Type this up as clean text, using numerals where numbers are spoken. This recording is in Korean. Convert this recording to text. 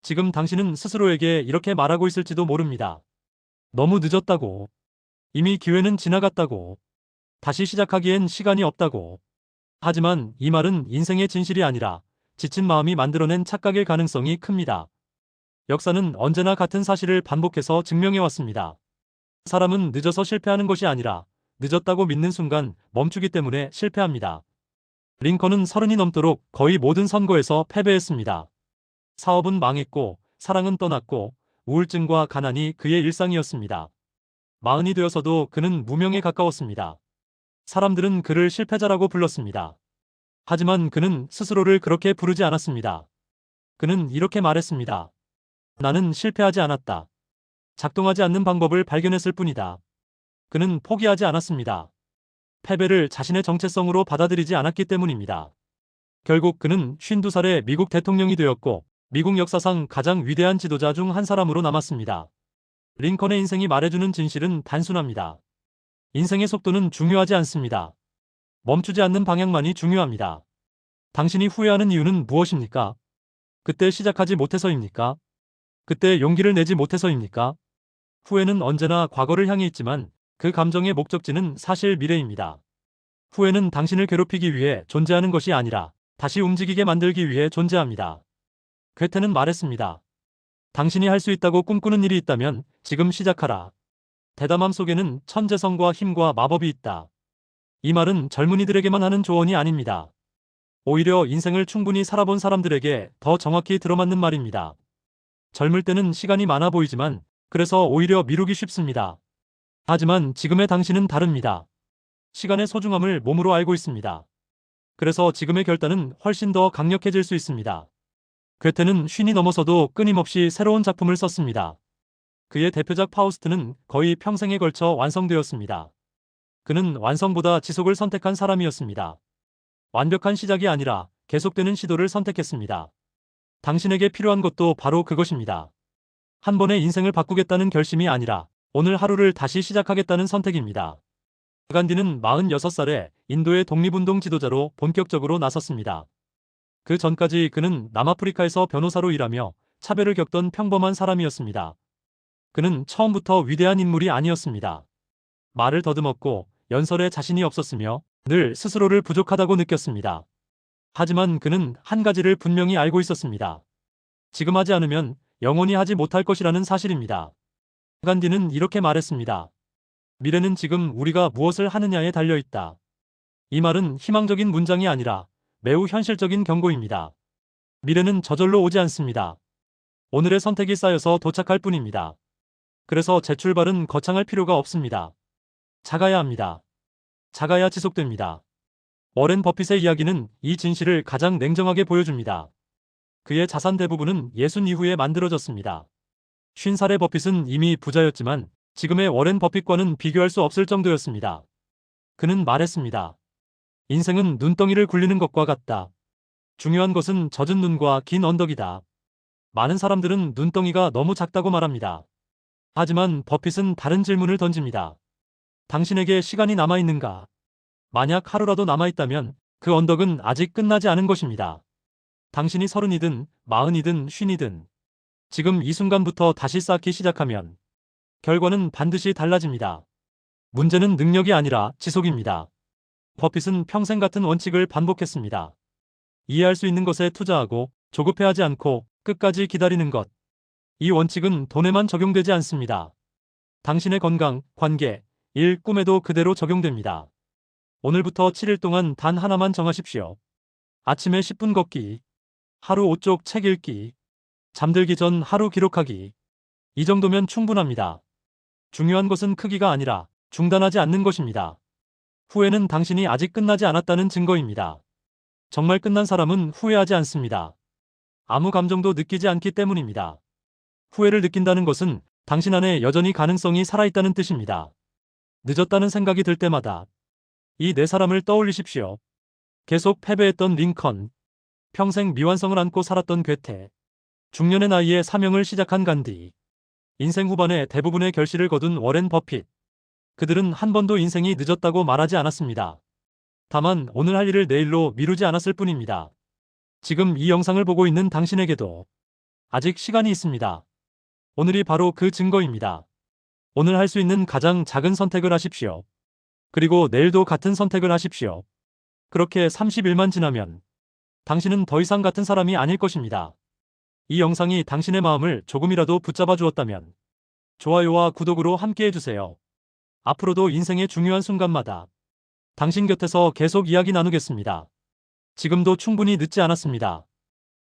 지금 당신은 스스로에게 이렇게 말하고 있을지도 모릅니다. 너무 늦었다고. 이미 기회는 지나갔다고. 다시 시작하기엔 시간이 없다고. 하지만 이 말은 인생의 진실이 아니라 지친 마음이 만들어낸 착각일 가능성이 큽니다. 역사는 언제나 같은 사실을 반복해서 증명해왔습니다. 사람은 늦어서 실패하는 것이 아니라 늦었다고 믿는 순간 멈추기 때문에 실패합니다. 링컨은 30이 넘도록 거의 모든 선거에서 패배했습니다. 사업은 망했고 사랑은 떠났고 우울증과 가난이 그의 일상이었습니다. 40이 되어서도 그는 무명에 가까웠습니다. 사람들은 그를 실패자라고 불렀습니다. 하지만 그는 스스로를 그렇게 부르지 않았습니다. 그는 이렇게 말했습니다. 나는 실패하지 않았다. 작동하지 않는 방법을 발견했을 뿐이다. 그는 포기하지 않았습니다. 패배를 자신의 정체성으로 받아들이지 않았기 때문입니다. 결국 그는 52살에 미국 대통령이 되었고 미국 역사상 가장 위대한 지도자 중 한 사람으로 남았습니다. 링컨의 인생이 말해주는 진실은 단순합니다. 인생의 속도는 중요하지 않습니다. 멈추지 않는 방향만이 중요합니다. 당신이 후회하는 이유는 무엇입니까? 그때 시작하지 못해서입니까? 그때 용기를 내지 못해서입니까? 후회는 언제나 과거를 향해 있지만 그 감정의 목적지는 사실 미래입니다. 후회는 당신을 괴롭히기 위해 존재하는 것이 아니라 다시 움직이게 만들기 위해 존재합니다. 괴테는 말했습니다. 당신이 할 수 있다고 꿈꾸는 일이 있다면 지금 시작하라. 대담함 속에는 천재성과 힘과 마법이 있다. 이 말은 젊은이들에게만 하는 조언이 아닙니다. 오히려 인생을 충분히 살아본 사람들에게 더 정확히 들어맞는 말입니다. 젊을 때는 시간이 많아 보이지만 그래서 오히려 미루기 쉽습니다. 하지만 지금의 당신은 다릅니다. 시간의 소중함을 몸으로 알고 있습니다. 그래서 지금의 결단은 훨씬 더 강력해질 수 있습니다. 괴테는 50이 넘어서도 끊임없이 새로운 작품을 썼습니다. 그의 대표작 파우스트는 거의 평생에 걸쳐 완성되었습니다. 그는 완성보다 지속을 선택한 사람이었습니다. 완벽한 시작이 아니라 계속되는 시도를 선택했습니다. 당신에게 필요한 것도 바로 그것입니다. 한 번에 인생을 바꾸겠다는 결심이 아니라 오늘 하루를 다시 시작하겠다는 선택입니다. 간디는 46살에 인도의 독립운동 지도자로 본격적으로 나섰습니다. 그 전까지 그는 남아프리카에서 변호사로 일하며 차별을 겪던 평범한 사람이었습니다. 그는 처음부터 위대한 인물이 아니었습니다. 말을 더듬었고 연설에 자신이 없었으며 늘 스스로를 부족하다고 느꼈습니다. 하지만 그는 한 가지를 분명히 알고 있었습니다. 지금 하지 않으면 영원히 하지 못할 것이라는 사실입니다. 간디는 이렇게 말했습니다. 미래는 지금 우리가 무엇을 하느냐에 달려있다. 이 말은 희망적인 문장이 아니라 매우 현실적인 경고입니다. 미래는 저절로 오지 않습니다. 오늘의 선택이 쌓여서 도착할 뿐입니다. 그래서 재출발은 거창할 필요가 없습니다. 작아야 합니다. 작아야 지속됩니다. 워렌 버핏의 이야기는 이 진실을 가장 냉정하게 보여줍니다. 그의 자산 대부분은 60 이후에 만들어졌습니다. 50살의 버핏은 이미 부자였지만 지금의 워렌 버핏과는 비교할 수 없을 정도였습니다. 그는 말했습니다. 인생은 눈덩이를 굴리는 것과 같다. 중요한 것은 젖은 눈과 긴 언덕이다. 많은 사람들은 눈덩이가 너무 작다고 말합니다. 하지만 버핏은 다른 질문을 던집니다. 당신에게 시간이 남아있는가? 만약 하루라도 남아있다면 그 언덕은 아직 끝나지 않은 것입니다. 당신이 30이든 40이든 50이든 지금 이 순간부터 다시 쌓기 시작하면 결과는 반드시 달라집니다. 문제는 능력이 아니라 지속입니다. 버핏은 평생 같은 원칙을 반복했습니다. 이해할 수 있는 것에 투자하고 조급해하지 않고 끝까지 기다리는 것. 이 원칙은 돈에만 적용되지 않습니다. 당신의 건강, 관계, 일, 꿈에도 그대로 적용됩니다. 오늘부터 7일 동안 단 하나만 정하십시오. 아침에 10분 걷기, 하루 5쪽 책 읽기, 잠들기 전 하루 기록하기. 이 정도면 충분합니다. 중요한 것은 크기가 아니라 중단하지 않는 것입니다. 후회는 당신이 아직 끝나지 않았다는 증거입니다. 정말 끝난 사람은 후회하지 않습니다. 아무 감정도 느끼지 않기 때문입니다. 후회를 느낀다는 것은 당신 안에 여전히 가능성이 살아있다는 뜻입니다. 늦었다는 생각이 들 때마다 이 네 사람을 떠올리십시오. 계속 패배했던 링컨, 평생 미완성을 안고 살았던 괴테, 중년의 나이에 사명을 시작한 간디, 인생 후반에 대부분의 결실을 거둔 워렌 버핏. 그들은 한 번도 인생이 늦었다고 말하지 않았습니다. 다만 오늘 할 일을 내일로 미루지 않았을 뿐입니다. 지금 이 영상을 보고 있는 당신에게도 아직 시간이 있습니다. 오늘이 바로 그 증거입니다. 오늘 할 수 있는 가장 작은 선택을 하십시오. 그리고 내일도 같은 선택을 하십시오. 그렇게 30일만 지나면 당신은 더 이상 같은 사람이 아닐 것입니다. 이 영상이 당신의 마음을 조금이라도 붙잡아 주었다면 좋아요와 구독으로 함께 해주세요. 앞으로도 인생의 중요한 순간마다 당신 곁에서 계속 이야기 나누겠습니다. 지금도 충분히 늦지 않았습니다.